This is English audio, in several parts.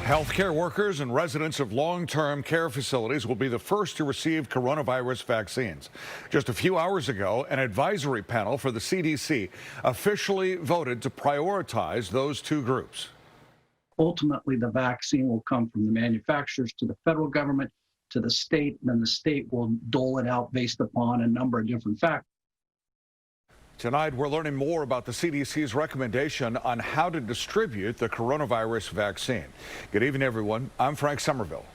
Healthcare workers and residents of long-term care facilities will be the first to receive coronavirus vaccines. Just a few hours ago, an advisory panel for the CDC officially voted to prioritize those two groups. Ultimately, the vaccine will come from the manufacturers to the federal government, to the state, and then the state will dole it out based upon a number of different factors. Tonight, we're learning more about the CDC's recommendation on how to distribute the coronavirus vaccine. Good evening, everyone. I'm Frank Somerville.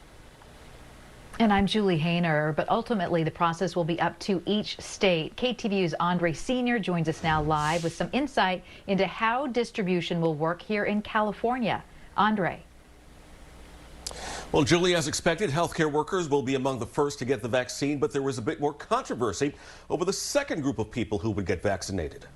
And I'm Julie Hayner, but ultimately the process will be up to each state. KTVU's Andre Sr. joins us now live with some insight into how distribution will work here in California. Andre. Well, Julie, as expected, healthcare workers will be among the first to get the vaccine, but there was a bit more controversy over the second group of people who would get vaccinated.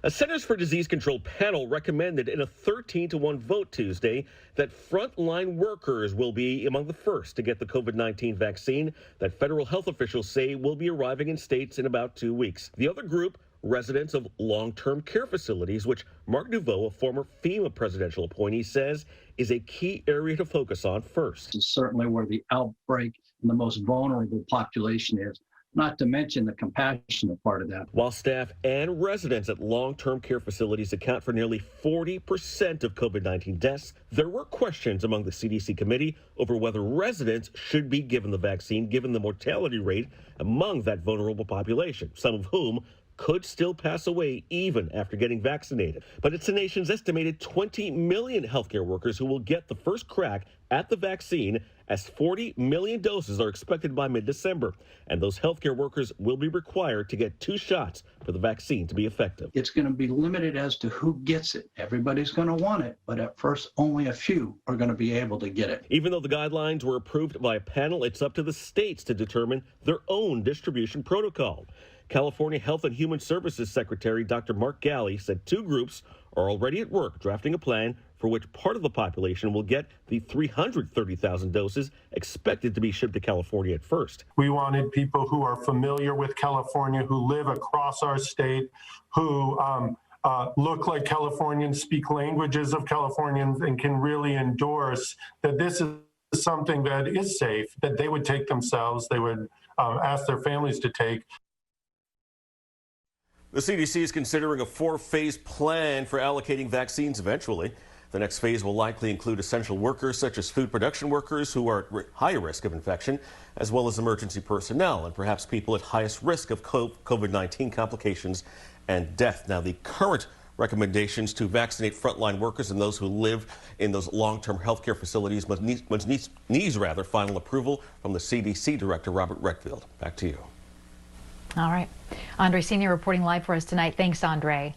A Centers for Disease Control panel recommended in a 13-to-1 vote Tuesday that frontline workers will be among the first to get the COVID-19 vaccine that federal health officials say will be arriving in states in about 2 weeks. The other group, residents of long-term care facilities, which Mark Nouveau, a former FEMA presidential appointee, says is a key area to focus on first. It's certainly where the outbreak and the most vulnerable population is, not to mention the compassionate part of that. While staff and residents at long-term care facilities account for nearly 40% of COVID-19 deaths, there were questions among the CDC committee over whether residents should be given the vaccine given the mortality rate among that vulnerable population, some of whom could still pass away even after getting vaccinated. But it's the nation's estimated 20 million healthcare workers who will get the first crack at the vaccine, as 40 million doses are expected by mid-December. And those healthcare workers will be required to get 2 shots for the vaccine to be effective. It's going to be limited as to who gets it. Everybody's going to want it, but at first only a few are going to be able to get it. Even though the guidelines were approved by a panel, it's up to the states to determine their own distribution protocol. California Health and Human Services Secretary Dr. Mark Galley said 2 groups are already at work drafting a plan for which part of the population will get the 330,000 doses expected to be shipped to California at first. We wanted people who are familiar with California, who live across our state, who look like Californians, speak languages of Californians, and can really endorse that this is something that is safe, that they would take themselves, they would ask their families to take. The CDC is considering a 4-phase plan for allocating vaccines eventually. The next phase will likely include essential workers such as food production workers who are at higher risk of infection, as well as emergency personnel and perhaps people at highest risk of COVID-19 complications and death. Now, the current recommendations to vaccinate frontline workers and those who live in those long-term healthcare facilities must need final approval from the CDC Director, Robert Redfield. Back to you. All right. Andre Sr. reporting live for us tonight. Thanks, Andre.